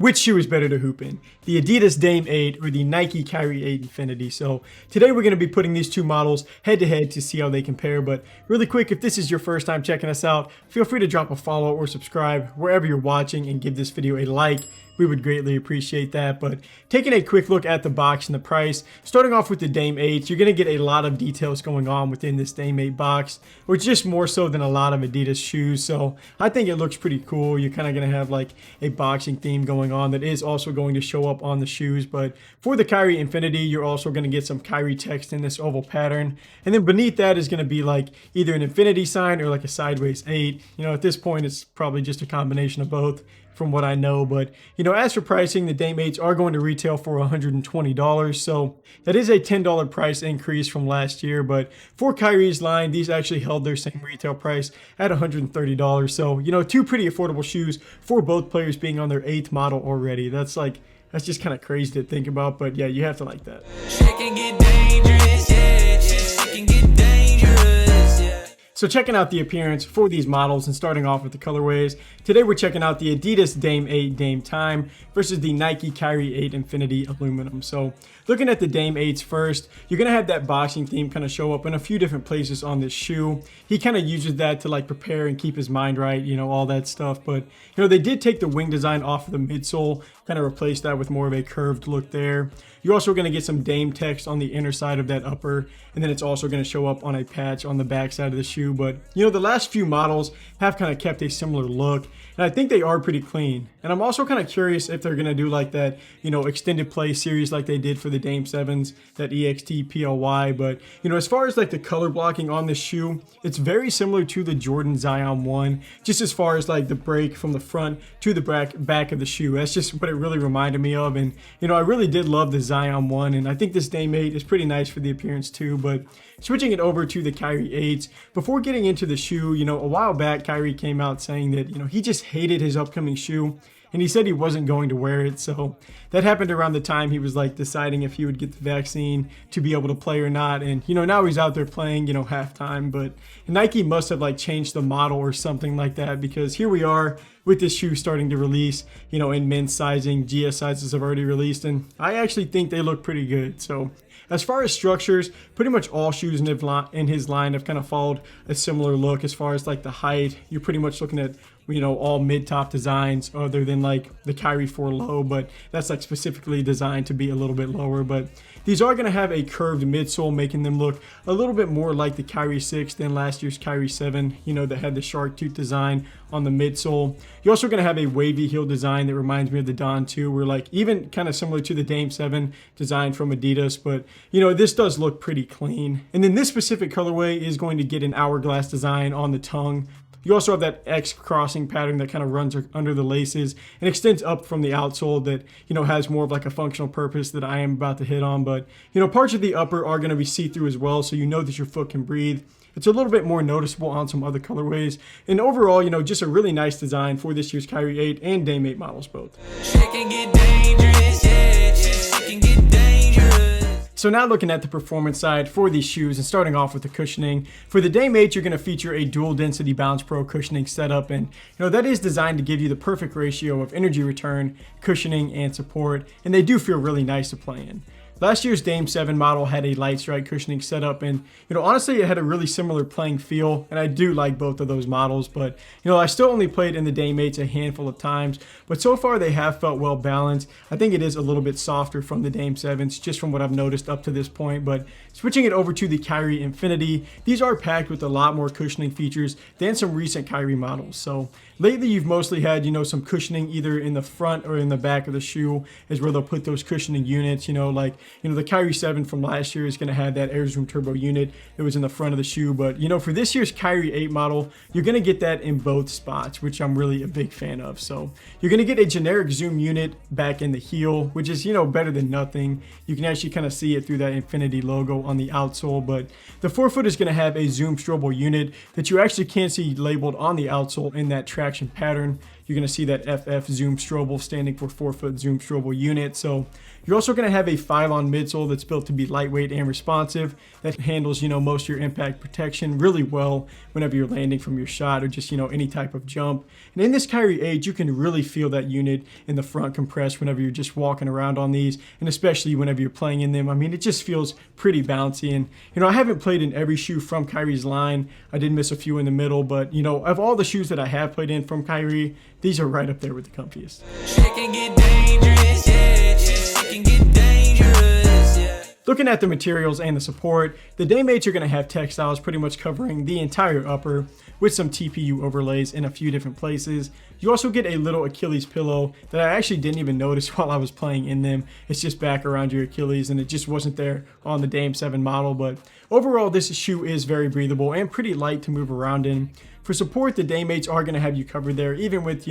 Which shoe is better to hoop in, the Adidas Dame 8 or the Nike Kyrie 8 Infinity? So today we're going to be putting these two models head to head to see how they compare. But really quick, if this is your first time checking us out, feel free to drop a follow or subscribe wherever you're watching and give this video a like. We would greatly appreciate that. But taking a quick look at the box and the price, starting off with the Dame 8, you're going to get a lot of details going on within this Dame 8 box, which is just more so than a lot of Adidas shoes. So I think it looks pretty cool. You're kind of going to have like a boxing theme going on that is also going to show up on the shoes. But for the Kyrie Infinity, you're also going to get some Kyrie text in this oval pattern. And then beneath that is going to be like either an infinity sign or like a sideways 8. You know, at this point, it's probably just a combination of both, from what I know. But you know, as for pricing, the Dame 8s are going to retail for $120, so that is a $10 price increase from last year. But for Kyrie's line, these actually held their same retail price at $130, so you know, two pretty affordable shoes for both players being on their 8th model already. That's just kind of crazy to think about, but yeah, you have to like that. So checking out the appearance for these models and starting off with the colorways, today we're checking out the Adidas Dame 8 Dame Time versus the Nike Kyrie 8 Infinity Aluminum. So looking at the Dame 8s first, you're going to have that boxing theme kind of show up in a few different places on this shoe. He kind of uses that to like prepare and keep his mind right, you know, all that stuff. But you know, they did take the wing design off of the midsole, kind of replace that with more of a curved look there. You're also going to get some Dame text on the inner side of that upper, and then it's also going to show up on a patch on the back side of the shoe. But you know, the last few models have kind of kept a similar look, and I think they are pretty clean. And I'm also kind of curious if they're going to do like that, you know, extended play series like they did for the Dame 7s, that EXT PLY. But you know, as far as like the color blocking on this shoe, it's very similar to the Jordan Zion 1, just as far as like the break from the front to the back of the shoe. That's just what it really reminded me of. And you know, I really did love the Zion 1, and I think this Dame 8 is pretty nice for the appearance too. But switching it over to the Kyrie 8s, before getting into the shoe, you know, a while back Kyrie came out saying that, you know, he just hated his upcoming shoe, and he said he wasn't going to wear it. So that happened around the time he was like deciding if he would get the vaccine to be able to play or not. And you know, now he's out there playing, you know, halftime. But Nike must have like changed the model or something like that, because here we are with this shoe starting to release, you know, in men's sizing. GS sizes have already released, and I actually think they look pretty good. So as far as structures, pretty much all shoes in his line have kind of followed a similar look. As far as like the height, you're pretty much looking at, you know, all mid-top designs other than like the Kyrie 4 low, but that's like specifically designed to be a little bit lower. But these are going to have a curved midsole, making them look a little bit more like the Kyrie 6 than last year's Kyrie 7, you know, that had the shark tooth design on the midsole. You're also going to have a wavy heel design that reminds me of the Don 2, where like even kind of similar to the Dame 7 design from Adidas. But you know, this does look pretty clean. And then this specific colorway is going to get an hourglass design on the tongue. You also have that X crossing pattern that kind of runs under the laces and extends up from the outsole that, you know, has more of like a functional purpose that I am about to hit on. But, you know, parts of the upper are going to be see-through as well, so you know that your foot can breathe. It's a little bit more noticeable on some other colorways. And overall, you know, just a really nice design for this year's Kyrie 8 and Dame 8 models both. So now looking at the performance side for these shoes and starting off with the cushioning. For the Dame 8, you're going to feature a dual density Bounce Pro cushioning setup, and you know, that is designed to give you the perfect ratio of energy return, cushioning, and support, and they do feel really nice to play in. Last year's Dame 7 model had a light strike cushioning setup, and you know, honestly, it had a really similar playing feel, and I do like both of those models. But you know, I still only played in the Dame 8s a handful of times, but so far they have felt well balanced. I think it is a little bit softer from the Dame 7s, just from what I've noticed up to this point. But switching it over to the Kyrie Infinity, these are packed with a lot more cushioning features than some recent Kyrie models. So lately you've mostly had, you know, some cushioning either in the front or in the back of the shoe is where they'll put those cushioning units, you know, like, you know, the Kyrie 7 from last year is going to have that Air Zoom Turbo unit that was in the front of the shoe. But, you know, for this year's Kyrie 8 model, you're going to get that in both spots, which I'm really a big fan of. So you're going to get a generic Zoom unit back in the heel, which is, you know, better than nothing. You can actually kind of see it through that Infinity logo on the outsole. But the forefoot is going to have a Zoom Strobel unit that you actually can't see labeled on the outsole in that traction pattern. you're going to see that FF Zoom Strobel standing for 4-foot Zoom Strobel unit. So you're also going to have a 5-on midsole that's built to be lightweight and responsive, that handles, most of your impact protection really well whenever you're landing from your shot or just, any type of jump. And in this Kyrie 8, you can really feel that unit in the front compressed whenever you're just walking around on these, and especially whenever you're playing in them. I mean, it just feels pretty bouncy. And, I haven't played in every shoe from Kyrie's line. I did miss a few in the middle, but, of all the shoes that I have played in from Kyrie, these are right up there with the comfiest. Looking at the materials and the support, the Dame 8s are going to have textiles pretty much covering the entire upper with some TPU overlays in a few different places. You also get a little Achilles pillow that I actually didn't even notice while I was playing in them. It's just back around your Achilles, and it just wasn't there on the Dame 7 model. But overall, this shoe is very breathable and pretty light to move around in. For support, the Dame 8s are going to have you covered there, even with,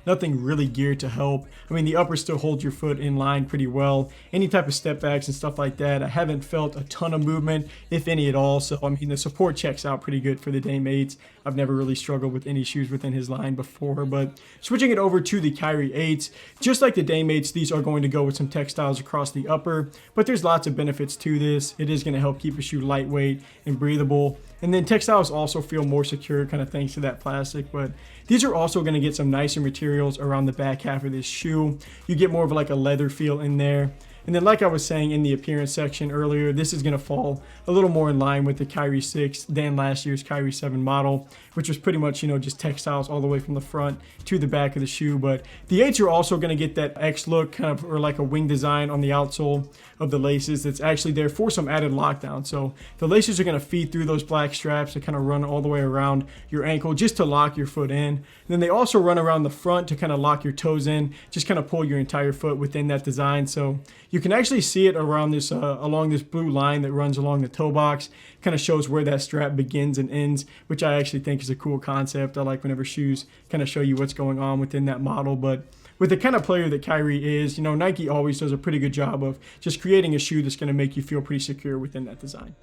nothing really geared to help. I mean, the upper still holds your foot in line pretty well. Any type of step backs and stuff like that, I haven't felt a ton of movement, if any at all. So, I mean, the support checks out pretty good for the Dame 8s. I've never really struggled with any shoes within his line before. But switching it over to the Kyrie 8s, just like the Dame 8s, these are going to go with some textiles across the upper. But there's lots of benefits to this. It is going to help keep a shoe lightweight and breathable. And then textiles also feel more secure, kind of thanks to that plastic. But these are also going to get some nicer materials around the back half of this shoe. You get more of like a leather feel in there. And then like I was saying in the appearance section earlier, this is going to fall a little more in line with the Kyrie 6 than last year's Kyrie 7 model, which was pretty much, just textiles all the way from the front to the back of the shoe. But the 8s are also going to get that X look, kind of, or like a wing design on the outsole of the laces that's actually there for some added lockdown. So the laces are going to feed through those black straps that kind of run all the way around your ankle just to lock your foot in. And then they also run around the front to kind of lock your toes in, just kind of pull your entire foot within that design. So you can actually see it around this along this blue line that runs along the toe box. Kind of shows where that strap begins and ends, which I actually think is a cool concept. I like whenever shoes kind of show you what's going on within that model. But with the kind of player that Kyrie is, Nike always does a pretty good job of just creating a shoe that's going to make you feel pretty secure within that design.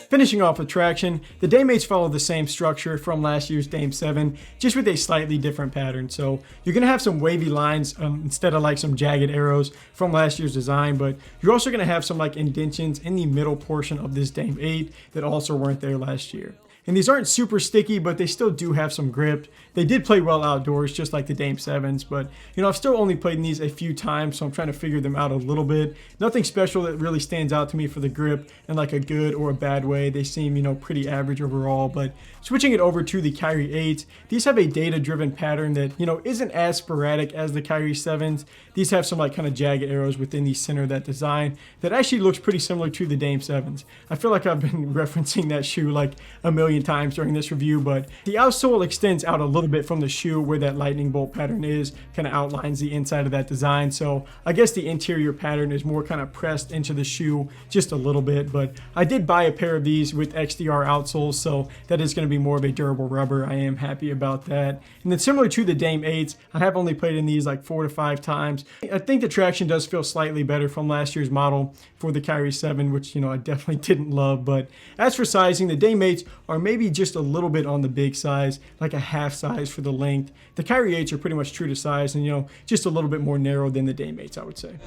Finishing off with traction, the Dame 8s follow the same structure from last year's Dame 7, just with a slightly different pattern. So you're going to have some wavy lines instead of like some jagged arrows from last year's design, but you're also going to have some like indentions in the middle portion of this Dame 8 that also weren't there last year. And these aren't super sticky, but they still do have some grip. They did play well outdoors, just like the Dame 7s, but I've still only played in these a few times, so I'm trying to figure them out a little bit. Nothing special that really stands out to me for the grip in like a good or a bad way. They seem, pretty average overall. But switching it over to the Kyrie 8s, these have a data-driven pattern that, isn't as sporadic as the Kyrie 7s. These have some like kind of jagged arrows within the center of that design that actually looks pretty similar to the Dame 7s. I feel like I've been referencing that shoe like a million times during this review, but the outsole extends out a little bit from the shoe where that lightning bolt pattern is, kind of outlines the inside of that design. So I guess the interior pattern is more kind of pressed into the shoe just a little bit, but I did buy a pair of these with XDR outsoles, so that is going to be more of a durable rubber. I am happy about that. And then similar to the Dame 8s, I have only played in these like 4 to 5 times. I think the traction does feel slightly better from last year's model for the Kyrie 7, which, I definitely didn't love. But as for sizing, the Dame 8s are maybe just a little bit on the big size, like a half size for the length. The Kyrie 8s are pretty much true to size and, just a little bit more narrow than the Dame 8s, I would say.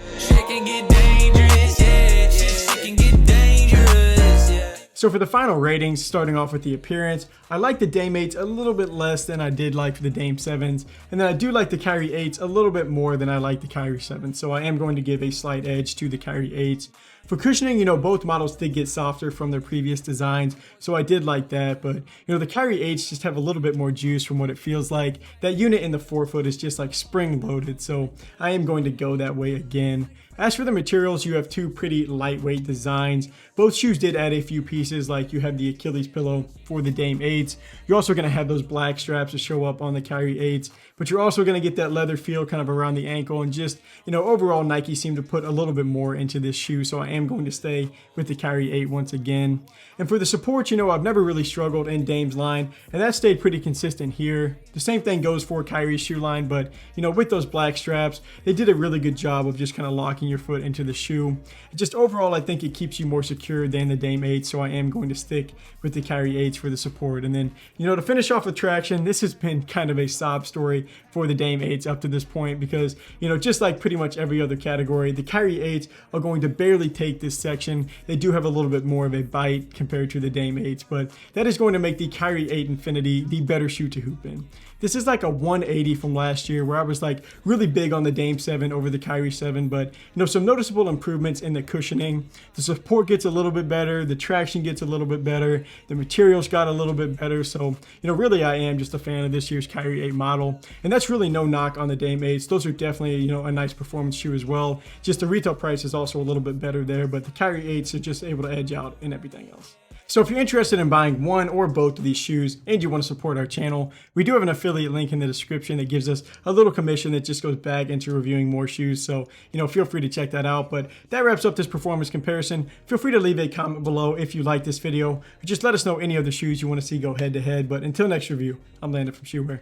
So for the final ratings, starting off with the appearance, I like the Dame 8s a little bit less than I did like the Dame 7s, and then I do like the Kyrie 8s a little bit more than I like the Kyrie 7s, so I am going to give a slight edge to the Kyrie 8s. For cushioning, both models did get softer from their previous designs, so I did like that, but, the Kyrie 8s just have a little bit more juice from what it feels like. That unit in the forefoot is just like spring-loaded, so I am going to go that way again. As for the materials, you have two pretty lightweight designs. Both shoes did add a few pieces, like you have the Achilles pillow for the Dame 8s. You're also going to have those black straps to show up on the Kyrie 8s, but you're also going to get that leather feel kind of around the ankle, and just, overall Nike seemed to put a little bit more into this shoe, so I I am going to stay with the Kyrie 8 once again. And for the support, you know, I've never really struggled in Dame's line, and that stayed pretty consistent here. The same thing goes for Kyrie's shoe line, but, you know, with those black straps, they did a really good job of just kind of locking your foot into the shoe. Just overall, I think it keeps you more secure than the Dame 8, so I am going to stick with the Kyrie 8s for the support. And then, you know, to finish off with traction, this has been kind of a sob story for the Dame 8s up to this point because, you know, just like pretty much every other category, the Kyrie 8s are going to barely take this section. They do have a little bit more of a bite compared to the Dame 8s, but that is going to make the Kyrie 8 Infinity the better shoe to hoop in. This is like a 180 from last year where I was like really big on the Dame 7 over the Kyrie 7, but you know, some noticeable improvements in the cushioning. The support gets a little bit better, the traction gets a little bit better, the materials got a little bit better. So, you know, really I am just a fan of this year's Kyrie 8 model, and that's really no knock on the Dame 8s. Those are definitely, you know, a nice performance shoe as well. Just the retail price is also a little bit better there, but the Kyrie 8s are just able to edge out in everything else. So if you're interested in buying one or both of these shoes and you want to support our channel, we do have an affiliate link in the description that gives us a little commission that just goes back into reviewing more shoes. So, you know, feel free to check that out. But that wraps up this performance comparison. Feel free to leave a comment below if you like this video, or just let us know any other shoes you want to see go head to head. But until next review, I'm Landon from Shoeware.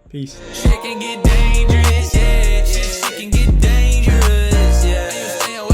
Peace. Shit can get dangerous, yeah.